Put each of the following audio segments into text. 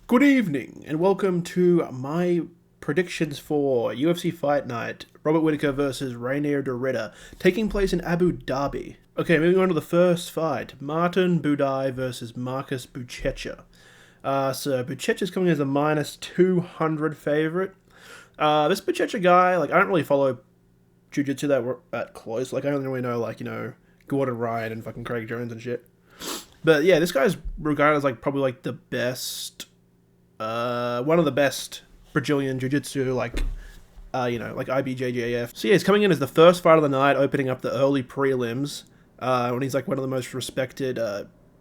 Good evening, and welcome to my predictions for UFC Fight Night, Robert Whittaker versus Reinier taking place in Abu Dhabi. Okay, moving on to the first fight, Martin Buday versus Marcus Buchecha. So Buchecha's coming as a minus 200 favorite. This Buchecha guy, I don't really follow jiu-jitsu that close. I only really know, Gordon Ryan and fucking Craig Jones and shit. But yeah, this guy's regarded as probably the best, one of the best Brazilian jiu-jitsu, IBJJF. So yeah, he's coming in as the first fight of the night, opening up the early prelims, when he's one of the most respected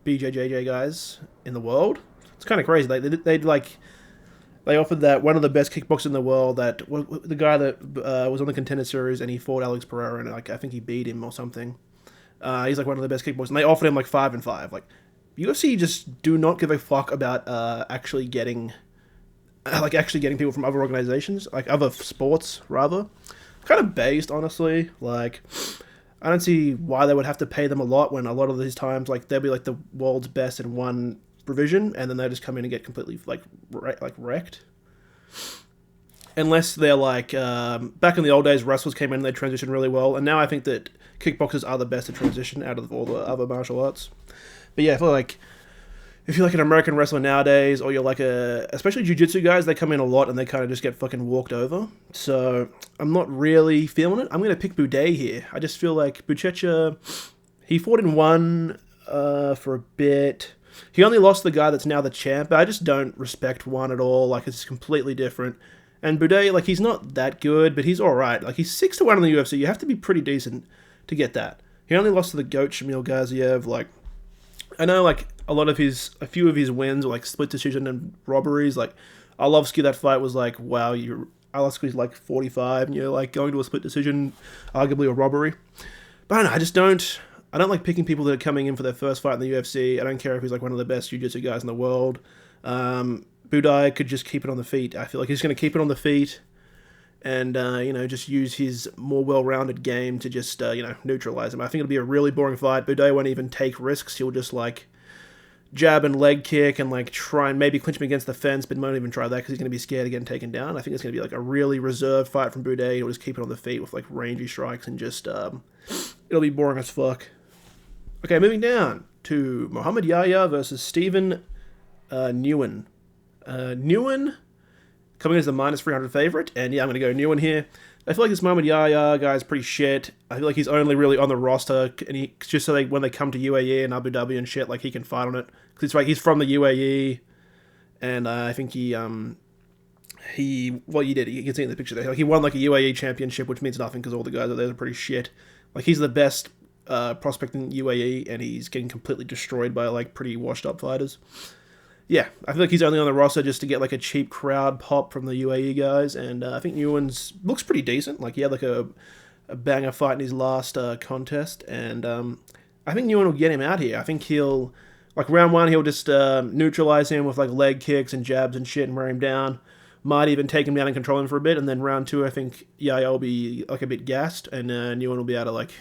BJJJ guys in the world. It's kind of crazy. They offered that one of the best kickboxers in the world, that the guy that was on the Contender Series, and he fought Alex Pereira, and I think he beat him or something. He's one of the best kickboxers, and they offered him 5-5. UFC just do not give a fuck about actually getting people from other organizations, other sports rather. Kind of based, honestly. I don't see why they would have to pay them a lot when a lot of these times they'll be the world's best in one provision, and then they just come in and get completely wrecked. Unless they're back in the old days, wrestlers came in and they transitioned really well, and now I think that kickboxers are the best to transition out of all the other martial arts. But yeah, if you're an American wrestler nowadays, or you're especially jiu-jitsu guys, they come in a lot and they kind of just get fucking walked over. So I'm not really feeling it. I'm going to pick Buday here. I just feel like Buchecha, he fought in one for a bit. He only lost the guy that's now the champ, but I just don't respect one at all. It's completely different. And Buday, he's not that good, but he's alright. He's 6-1 in the UFC. You have to be pretty decent to get that. He only lost to the GOAT Shamil Gaziev. I know, a few of his wins were split decision and robberies. Arlovsky, that fight was wow, Arlovsky's 45, and you're going to a split decision, arguably a robbery. But I don't know, I don't like picking people that are coming in for their first fight in the UFC. I don't care if he's one of the best jiu-jitsu guys in the world. Buday could just keep it on the feet. I feel like he's going to keep it on the feet and, just use his more well-rounded game to just, neutralize him. I think it'll be a really boring fight. Buday won't even take risks. He'll just, jab and leg kick and, try and maybe clinch him against the fence, but won't even try that because he's going to be scared of getting taken down. I think it's going to be, a really reserved fight from Buday. He'll just keep it on the feet with, rangy strikes and just, it'll be boring as fuck. Okay, moving down to Mohammad Yahya versus Stephen Nguygen. Nguygen coming as the minus 300 favorite, and yeah, I'm going to go Nguygen here. I feel like this Mohammad Yahya guy is pretty shit. I feel like he's only really on the roster, and just so when they come to UAE and Abu Dhabi and shit, he can fight on it. Because he's from the UAE, and I think he did. You can see in the picture there. He won a UAE championship, which means nothing because all the guys out there are pretty shit. He's the best prospect in UAE, and he's getting completely destroyed by pretty washed up fighters. Yeah, I feel like he's only on the roster just to get a cheap crowd pop from the UAE guys, and I think Nguyen's looks pretty decent. He had a banger fight in his last contest, and I think Nguygen will get him out here. I think he'll round one he'll just neutralize him with leg kicks and jabs and shit and wear him down. Might even take him down and control him for a bit, and then round two I think Yahya will be a bit gassed, and Nguygen will be able to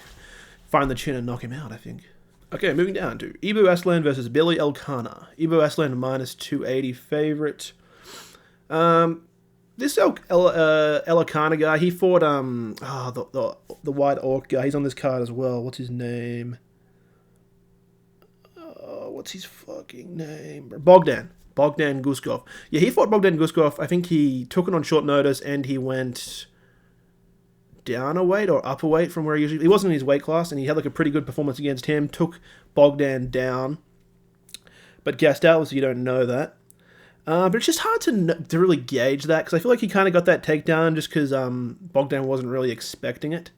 find the chin and knock him out, I think. Okay, moving down to Ibu Aslan versus Billy Elekana. Ibu Aslan minus 280 favorite. This Elekana guy, he fought the White Orc guy. He's on this card as well. What's his name? What's his fucking name? Bogdan Guskov. Yeah, he fought Bogdan Guskov. I think he took it on short notice, and he went down a weight or up a weight from where he wasn't in his weight class, and he had a pretty good performance against him, took Bogdan down, but gassed out, so you don't know that. But it's just hard to really gauge that, because I feel like he kind of got that takedown just because Bogdan wasn't really expecting it,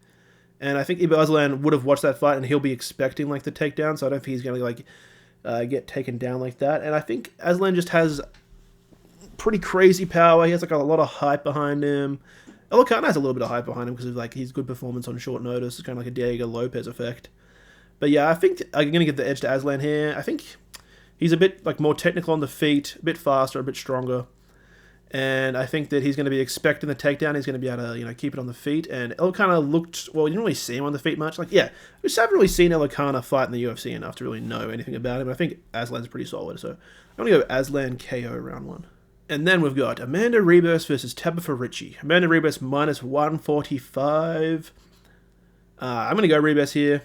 and I think Ibu Aslan would have watched that fight, and he'll be expecting the takedown, so I don't think he's going to get taken down like that, and I think Aslan just has pretty crazy power. He has a lot of hype behind him. Elekana has a little bit of hype behind him because of his good performance on short notice. It's kind of a Diego Lopez effect. But yeah, I think I'm going to give the edge to Aslan here. I think he's a bit more technical on the feet, a bit faster, a bit stronger. And I think that he's going to be expecting the takedown. He's going to be able to keep it on the feet. And Elekana looked, you didn't really see him on the feet much. I just haven't really seen Elekana fight in the UFC enough to really know anything about him. I think Aslan's pretty solid. So I'm going to go Aslan KO round one. And then we've got Amanda Ribas versus Tabatha Ricci. Amanda Ribas minus 145. I'm going to go Ribas here.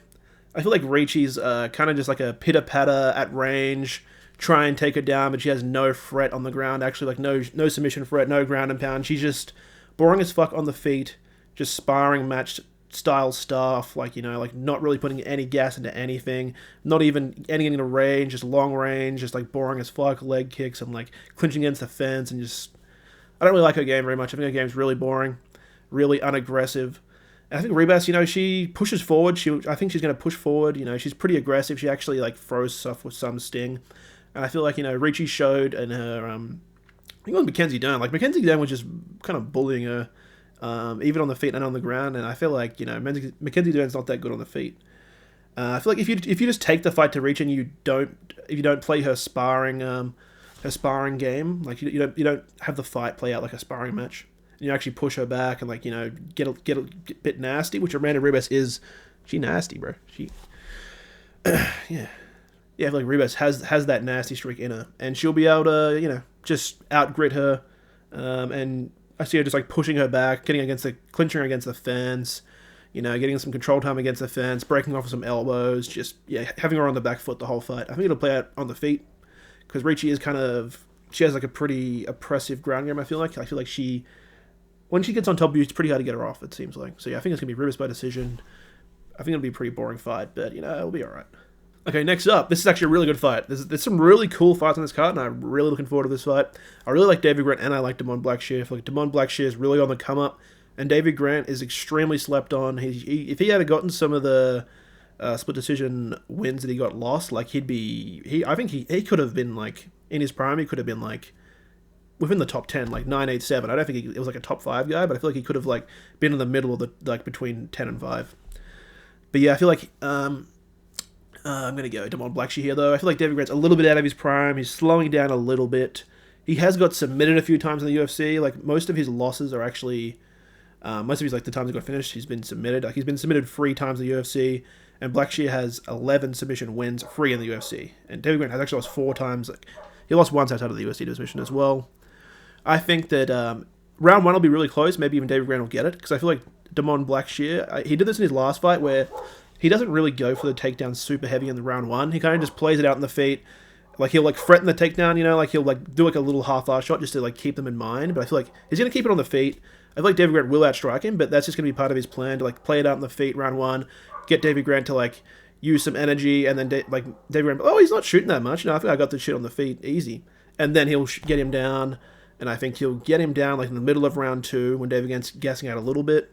I feel like Ricci's kind of just like a pitter-patter at range, try and take her down, but she has no threat on the ground, actually, like no submission threat, no ground and pound. She's just boring as fuck on the feet, just sparring match style stuff, like, you know, like not really putting any gas into anything, not even getting into range, just long range, just like boring as fuck, leg kicks and like clinching against the fence, and just, I don't really like her game very much. I think her game's really boring, really unaggressive. And I think Ribas, you know, she pushes forward. I think she's going to push forward. You know, she's pretty aggressive. She actually like throws stuff with some sting. And I feel like, you know, Ricci showed in her, I think it was Mackenzie Dern. Like Mackenzie Dern was just kind of bullying her, even on the feet and on the ground. And I feel like, you know, Mackenzie Dern's not that good on the feet. I feel like if you just take the fight to Ricci and you don't play her sparring game, like you don't have the fight play out like a sparring match. You actually push her back and, like, you know, get a bit nasty, which Amanda Ribas is. She nasty, bro. She, yeah, I feel like Ribas has that nasty streak in her, and she'll be able to, you know, just outgrit her. And I see her just like pushing her back, clinching her against the fence, you know, getting some control time against the fence, breaking off with some elbows, just having her on the back foot the whole fight. I think it'll play out on the feet because Ricci is she has like a pretty oppressive ground game. I feel like when she gets on top of you, it's pretty hard to get her off, it seems like. So yeah, I think it's going to be Ribas by decision. I think it'll be a pretty boring fight, but, you know, it'll be alright. Okay, next up, this is actually a really good fight. There's some really cool fights on this card, and I'm really looking forward to this fight. I really like David Grant, and I like Damon Blackshear. I feel like Damon Blackshear is really on the come-up, and David Grant is extremely slept on. If he had gotten some of the split decision wins that he got lost, like, I think he could have been, like, in his prime, he could have been, like, within the top 10, like 9-8-7. I don't think it was like a top 5 guy, but I feel like he could have like been in the middle of the, like, between 10 and 5. But yeah, I feel like I'm gonna go Damon Blackshear here though. I feel like David Grant's a little bit out of his prime. He's slowing down a little bit. He has got submitted a few times in the UFC. Like most of his losses are actually most of his, like, the times he got finished, he's been submitted. Like he's been submitted 3 times in the UFC, and Blackshear has 11 submission wins, 3 in the UFC. And David Grant has actually lost 4 times. Like he lost once outside of the UFC submission as well. I think that round 1 will be really close. Maybe even David Grant will get it, because I feel like Damon Blackshear, he did this in his last fight where he doesn't really go for the takedown super heavy in the round 1. He kind of just plays it out in the feet. Like he'll like threaten the takedown, you know, like he'll like do like a little half-ass shot just to like keep them in mind. But I feel like he's gonna keep it on the feet. I feel like David Grant will outstrike him, but that's just gonna be part of his plan to like play it out in the feet round 1, get David Grant to like use some energy, and then David Grant, oh, he's not shooting that much. You know, I think I got this shit on the feet easy, and then he'll get him down. And I think he'll get him down like in the middle of round 2 when David Grant's gassing out a little bit.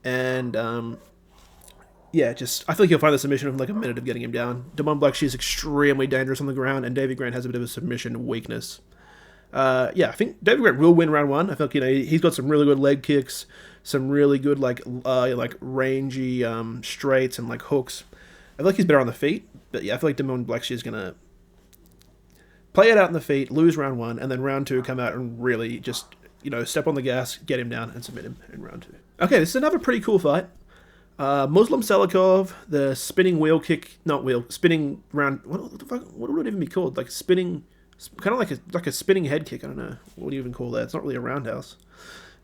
And yeah, I feel like he'll find the submission within like a minute of getting him down. Damon Blackshear is extremely dangerous on the ground, and David Grant has a bit of a submission weakness. Yeah, I think David Grant will win round 1. I feel like, you know, he's got some really good leg kicks, some really good like rangy straights and like hooks. I feel like he's better on the feet, but yeah, I feel like Damon Blackshear is gonna play it out in the feet, lose round 1, and then round 2 come out and really just, you know, step on the gas, get him down, and submit him in round 2. Okay, this is another pretty cool fight. Muslim Salikhov, the spinning spinning round. What the fuck? What would it even be called? Like spinning, kind of like a spinning head kick. I don't know. What do you even call that? It's not really a roundhouse.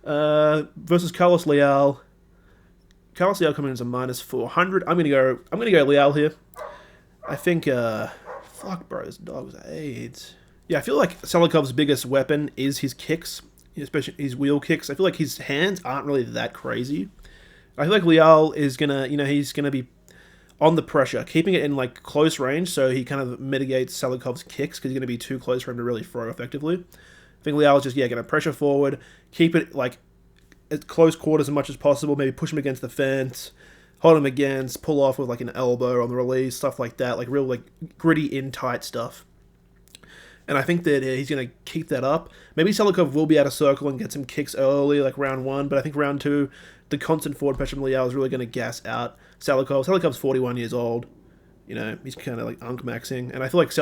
Versus Carlos Leal. Carlos Leal coming in as a minus 400. I'm gonna go Leal here. I think. Fuck, bro, this dog's AIDS. Yeah, I feel like Salikhov's biggest weapon is his kicks, especially his wheel kicks. I feel like his hands aren't really that crazy. I feel like Leal is gonna, you know, he's gonna be on the pressure, keeping it in like close range, so he kind of mitigates Salikhov's kicks because he's gonna be too close for him to really throw effectively. I think Leal is just gonna pressure forward, keep it like at close quarters as much as possible, maybe push him against the fence, hold him against, pull off with like an elbow on the release, stuff like that, like real like gritty in tight stuff. And I think that he's going to keep that up. Maybe Salikhov will be out of circle and get some kicks early, like round 1, but I think round 2, the constant forward pressure from Leal is really going to gas out Salikhov. Salikhov's 41 years old. You know, he's kind of like unk-maxing. And I feel like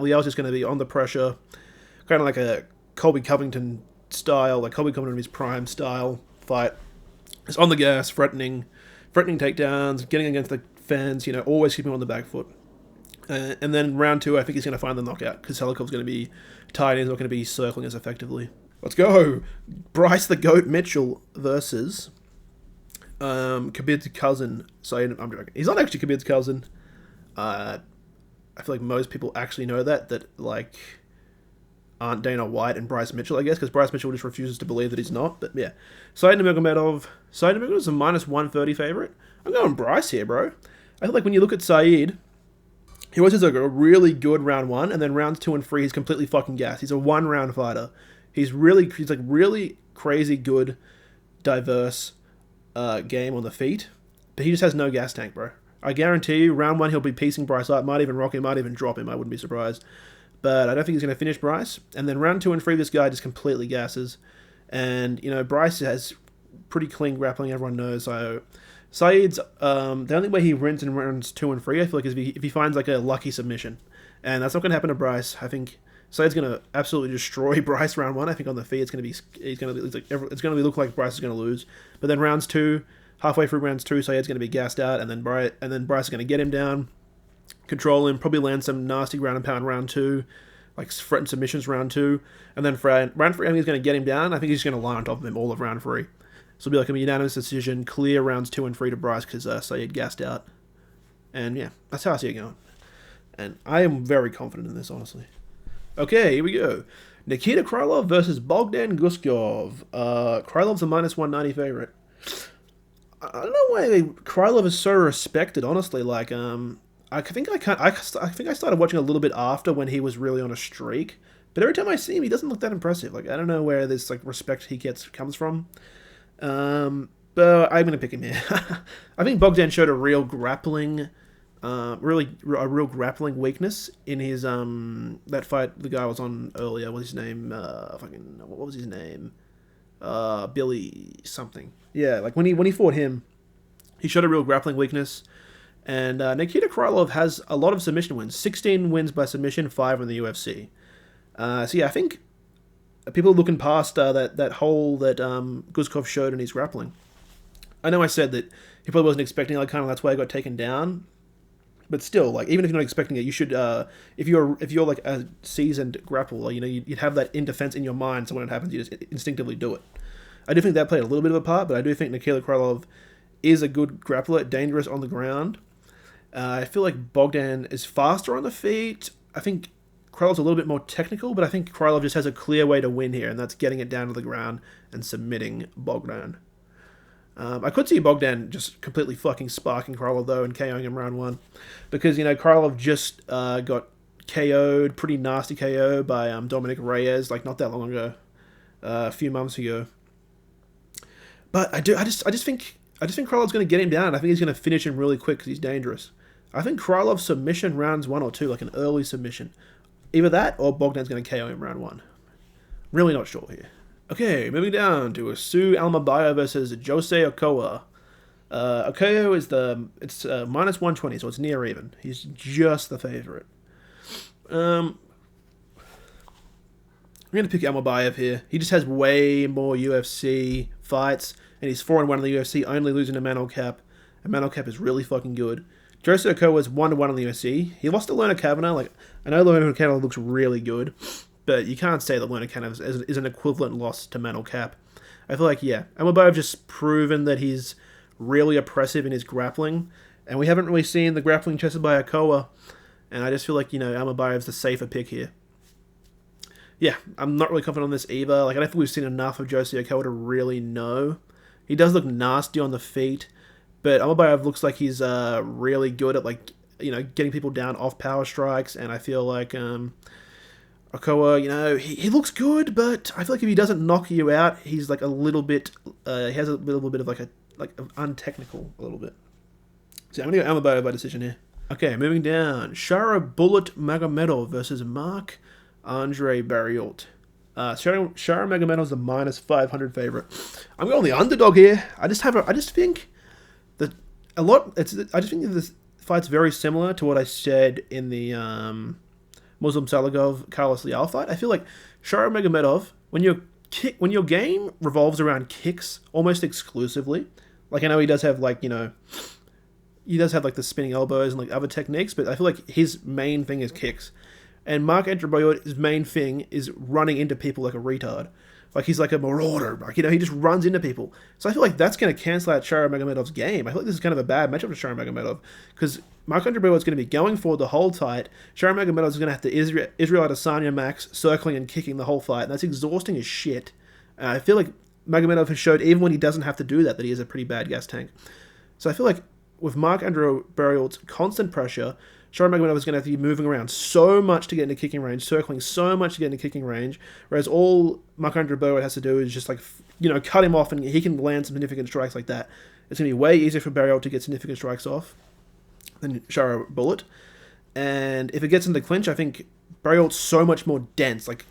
Leal's just going to be on the pressure, kind of like a Colby Covington style, like Colby Covington in his prime style fight. Just on the gas, threatening takedowns, getting against the fence, you know, always keeping on the back foot. And then round 2, I think he's going to find the knockout because Salikhov's going to be tired and he's not going to be circling as effectively. Let's go! Bryce the Goat Mitchell versus Khabib's cousin. I'm joking. He's not actually Khabib's cousin. I feel like most people actually know that like aren't Dana White and Bryce Mitchell, I guess, because Bryce Mitchell just refuses to believe that he's not. But yeah, Nurmagomedov is a minus 130 favorite. I'm going Bryce here, bro. I feel like when you look at Saeed, he always has like a really good round 1, and then rounds 2 and 3, he's completely fucking gassed. He's a 1-round fighter. He's like really crazy good, diverse game on the feet, but he just has no gas tank, bro. I guarantee you, round 1 he'll be piecing Bryce up, might even rock him, might even drop him. I wouldn't be surprised. But I don't think he's going to finish Bryce. And then round 2 and 3, this guy just completely gasses. And, you know, Bryce has pretty clean grappling, everyone knows. So Saeed's, the only way he wins in rounds 2 and 3, I feel like, is if he finds like a lucky submission. And that's not going to happen to Bryce. I think Saeed's going to absolutely destroy Bryce round 1. I think on the feet it's going to look like Bryce is going to lose. But then rounds 2, halfway through rounds 2, Saeed's going to be gassed out, and then Bryce is going to get him down, control him, probably land some nasty ground and pound round 2, like threaten submissions round 2, and then for round 3, I think he's going to get him down. I think he's going to lie on top of him all of round 3. So it'll be like a unanimous decision, clear rounds 2 and 3 to Bryce because Saeed gassed out. And yeah, that's how I see it going. And I am very confident in this, honestly. Okay, here we go. Nikita Krylov versus Bogdan Guskov. Krylov's a minus 190 favorite. I don't know why Krylov is so respected, honestly. Like, I think I started watching a little bit after when he was really on a streak. But every time I see him, he doesn't look that impressive. Like, I don't know where this like respect he comes from. But I'm gonna pick him here. I think Bogdan showed a real grappling weakness in his that fight the guy was on earlier. What's his name? What was his name? Billy something. Yeah, like when he fought him, he showed a real grappling weakness. And Nikita Krylov has a lot of submission wins. 16 wins by submission, 5 in the UFC. So yeah, I think people are looking past that hole that Guskov showed in his grappling. I know I said that he probably wasn't expecting Elekana, that's why he got taken down. But still, like, even if you're not expecting it, you should, if you're like a seasoned grappler, you know, you'd have that in defense in your mind, so when it happens, you just instinctively do it. I do think that played a little bit of a part, but I do think Nikita Krylov is a good grappler, dangerous on the ground. I feel like Bogdan is faster on the feet. I think Krylov's a little bit more technical, but I think Krylov just has a clear way to win here, and that's getting it down to the ground and submitting Bogdan. I could see Bogdan just completely fucking sparking Krylov, though, and KOing him round 1. Because, you know, Krylov just got KO'd, pretty nasty KO by Dominic Reyes, like, not that long ago. A few months ago. But I just think Krylov's going to get him down. I think he's going to finish him really quick because he's dangerous. I think Krylov's submission rounds 1 or 2, like an early submission. Either that or Bogdan's going to KO him round 1. Really not sure here. Okay, moving down to Sue Almabayev versus Jose Ochoa. Ochoa is it's minus 120, so it's near even. He's just the favorite. I'm going to pick Almabayev here. He just has way more UFC fights, and he's 4-1 in the UFC, only losing to Manelcap. And Manelcap is really fucking good. Jose Ochoa is 1-1 in the UFC. He lost to Lerner Kavanagh. Like, I know Lerner Kavanagh looks really good, but you can't say that Lerner Kavanagh is an equivalent loss to Manelcap. I feel like, yeah, Almabayev just proven that he's really oppressive in his grappling, and we haven't really seen the grappling tested by Ochoa, and I just feel like, you know, Almabayev's the safer pick here. Yeah, I'm not really confident on this either. Like, I don't think we've seen enough of Jose Ochoa to really know. He does look nasty on the feet, but Almabayev looks like he's really good at, like, you know, getting people down off power strikes, and I feel like Ochoa, you know, he looks good, but I feel like if he doesn't knock you out, he's like a little bit, he has a little bit of like untechnical a little bit. So I'm going to go Almabayev by decision here. Okay, moving down. Shara Bullet Magomedov versus Marc-Andre Barriault. Shara Magomedov is a minus 500 favorite. I'm going the underdog here. I just think that this fight's very similar to what I said in the Muslim Salikhov Carlos Leal fight. I feel like Shara Magomedov, when your game revolves around kicks almost exclusively, like I know he does have, like, you know, he does have like the spinning elbows and like other techniques, but I feel like his main thing is kicks. And Marc-Andre Barriault's main thing is running into people like a retard. Like, he's like a marauder. Like, he just runs into people. So I feel like that's going to cancel out Shara Magomedov's game. I feel like this is kind of a bad matchup for Shara Magomedov. Because Marc-Andre Barriault's going to be going forward the whole fight. Shara Magomedov is going to have to Israel Adesanya max, circling and kicking the whole fight. And that's exhausting as shit. I feel like Magomedov has showed, even when he doesn't have to do that he is a pretty bad gas tank. So I feel like with Marc-Andre Barriault's constant pressure, Shara Magomedov is going to have to be moving around so much to get into kicking range, circling so much to get into kicking range, whereas all Marc-Andre Barriault has to do is just, like, cut him off and he can land some significant strikes like that. It's going to be way easier for Barriault to get significant strikes off than Shara Bullet. And if it gets into clinch, I think Barriault's so much more dense. Like,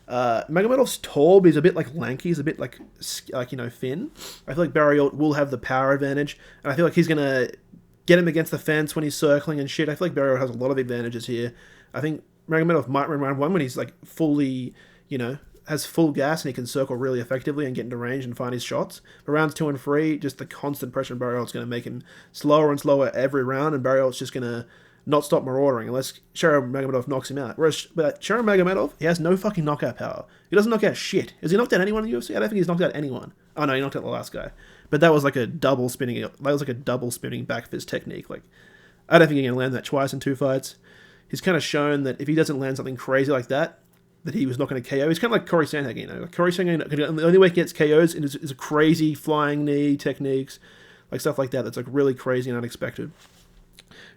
Magomedov's tall, but he's a bit, like, lanky. He's a bit, like thin. I feel like Barriault will have the power advantage, and I feel like he's going to get him against the fence when he's circling and shit. I feel like Barriault has a lot of advantages here. I think Magomedov might win round one when he's like fully, has full gas and he can circle really effectively and get into range and find his shots. But rounds 2 and 3, just the constant pressure on Barriault's going to make him slower and slower every round, and Barriault's just going to not stop marauding unless Shara Magomedov knocks him out. But Shara Magomedov, he has no fucking knockout power. He doesn't knock out shit. Has he knocked out anyone in the UFC? I don't think he's knocked out anyone. Oh no, he knocked out the last guy. But that was like a double spinning back fist technique. Like, I don't think he can land that twice in 2 fights. He's kind of shown that if he doesn't land something crazy like that he was not going to KO. He's kind of like Corey Sandhagen, Like Corey Sandhagen, the only way he gets KOs is a crazy flying knee techniques, like stuff like that. That's like really crazy and unexpected.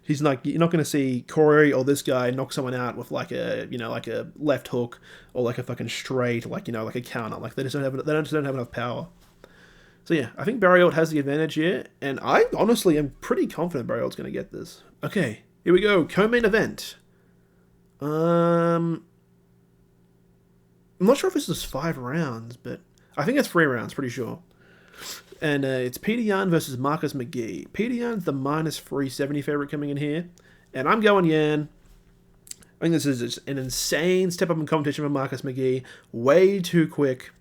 He's like, you're not going to see Corey or this guy knock someone out with like a, like a left hook or like a fucking straight, like, like a counter. Like they just don't have enough power. So yeah, I think Barriault has the advantage here, and I honestly am pretty confident Barriault's going to get this. Okay, here we go. Co-main event. I'm not sure if this is 5 rounds, but I think it's 3 rounds, pretty sure. And it's Petr Yan versus Marcus McGhee. Petr Yan's the minus 370 favorite coming in here, and I'm going Yan. I think this is an insane step up in competition for Marcus McGhee. Way too quick.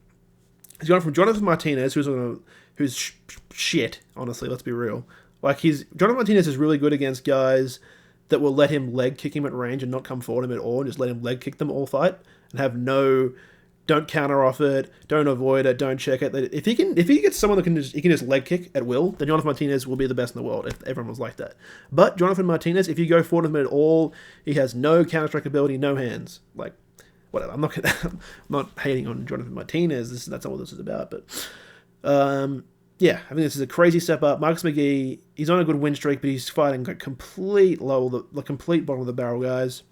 He's gone from Jonathan Martinez, who's shit, honestly, let's be real. Like, Jonathan Martinez is really good against guys that will let him leg kick him at range and not come forward him at all, and just let him leg kick them all fight, and have don't counter off it, don't avoid it, don't check it. If he gets someone that can just leg kick at will, then Jonathan Martinez will be the best in the world if everyone was like that. But Jonathan Martinez, if you go forward with him at all, he has no counter strike ability, no hands. Like, whatever. I'm not hating on Jonathan Martinez. That's not what this is about. But yeah, I think this is a crazy step up. Marcus McGhee, he's on a good win streak, but he's fighting the complete bottom of the barrel guys.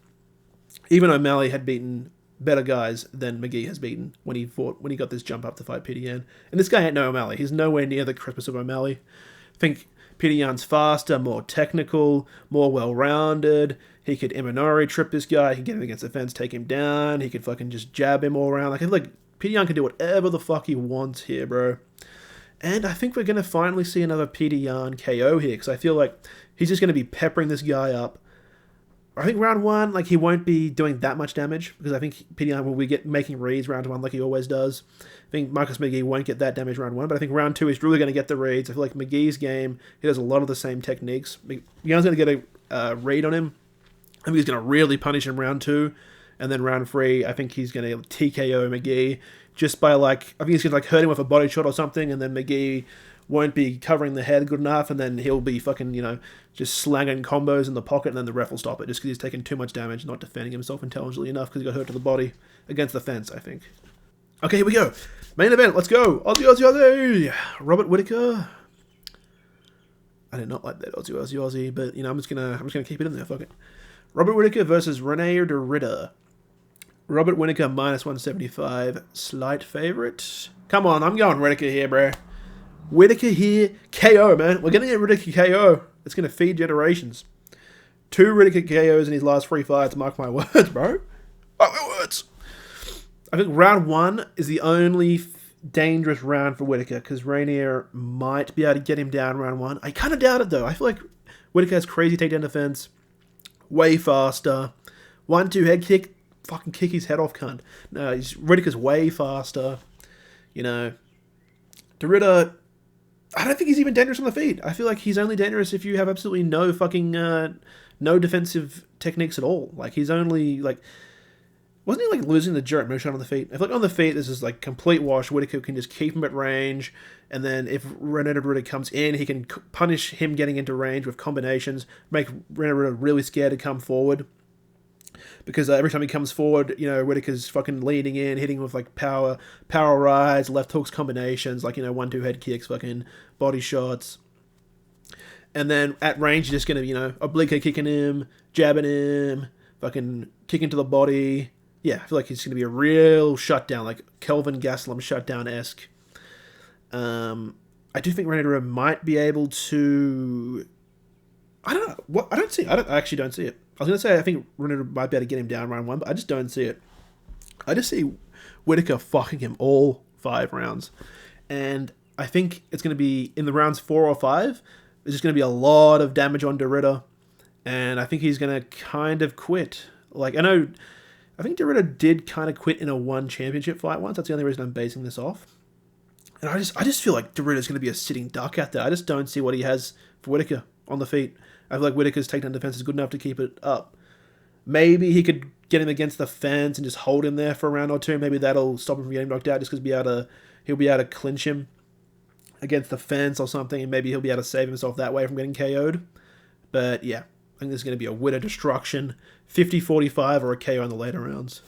Even O'Malley had beaten better guys than McGhee has beaten when he got this jump up to fight Petr Yan. And this guy ain't no O'Malley. He's nowhere near the crispness of O'Malley. I think Petr Yan's faster, more technical, more well-rounded. He could Imanari trip this guy. He could get him against the fence, take him down. He could fucking just jab him all around. Like, I feel like Petr Yan can do whatever the fuck he wants here, bro. And I think we're going to finally see another Petr Yan KO here, because I feel like he's just going to be peppering this guy up. I think round 1, like, he won't be doing that much damage, because I think Petr Yan will be making reads round 1 like he always does. I think Marcus McGhee won't get that damage round 1, but I think round 2 he's really going to get the reads. I feel like McGee's game, he does a lot of the same techniques. Yan's going to get a read on him. I think he's going to really punish him round 2, and then round 3, I think he's going to TKO McGhee just by, like, I think he's going to, like, hurt him with a body shot or something, and then McGhee won't be covering the head good enough, and then he'll be fucking, just slanging combos in the pocket, and then the ref will stop it just because he's taking too much damage, not defending himself intelligently enough because he got hurt to the body against the fence, I think. Okay, here we go. Main event, let's go. Aussie, Aussie, Aussie. Robert Whittaker. I did not like that Aussie, Aussie, Aussie, but, I'm just gonna keep it in there, fuck it. Robert Whittaker versus Reinier de Ridder. Robert Whittaker minus 175, slight favorite. Come on, I'm going Whittaker here, bro. Whittaker here, KO, man. We're going to get Whittaker KO. It's going to feed generations. 2 Whittaker KOs in his last 3 fights. Mark my words, bro. Mark my words. I think round 1 is the only dangerous round for Whittaker, because Reinier might be able to get him down round 1. I kind of doubt it, though. I feel like Whittaker has crazy takedown defense. Way faster. 1-2 head kick. Fucking kick his head off, cunt. No, Whittaker's way faster. De Ridder, I don't think he's even dangerous on the feet. I feel like he's only dangerous if you have absolutely no fucking no defensive techniques at all. Like he's only like wasn't he like losing the jerk motion on the feet? I feel like on the feet this is like complete wash. Whittaker can just keep him at range, and then if Reinier comes in, he can punish him getting into range with combinations, make Reinier really scared to come forward. Because every time he comes forward, you know, Whittaker's fucking leaning in, hitting with like power rides, left hooks combinations, like, you know, 1-2 head kicks, fucking body shots. And then at range, you're just going to, you know, oblique kicking him, jabbing him, fucking kicking to the body. Yeah, I feel like he's going to be a real shutdown, like Kelvin Gastelum shutdown-esque. I do think Reinier might be able to... I don't know. I actually don't see it. I was going to say I think Reinier might be able to get him down round 1, but I just don't see it. I just see Whittaker fucking him all 5 rounds. And I think it's going to be in the rounds 4 or 5, there's just going to be a lot of damage on Derrida. And I think he's going to kind of quit. Like, I think Derrida did kind of quit in a 1 championship fight once. That's the only reason I'm basing this off. And I just feel like Derrida's going to be a sitting duck out there. I just don't see what he has for Whittaker on the feet. I feel like Whittaker's takedown defense is good enough to keep it up. Maybe he could get him against the fence and just hold him there for a round or 2. Maybe that'll stop him from getting knocked out just because he'll be able to clinch him against the fence or something, and maybe he'll be able to save himself that way from getting KO'd. But yeah, I think there's going to be a Whittaker destruction, 50-45 or a KO in the later rounds.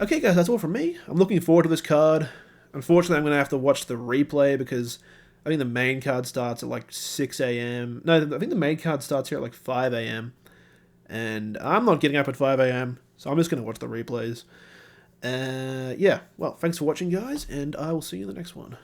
Okay guys, that's all from me. I'm looking forward to this card. Unfortunately, I'm going to have to watch the replay because I think the main card starts at like 6 a.m. No, I think the main card starts here at like 5 a.m. And I'm not getting up at 5 a.m., so I'm just going to watch the replays. Yeah, well, thanks for watching, guys, and I will see you in the next one.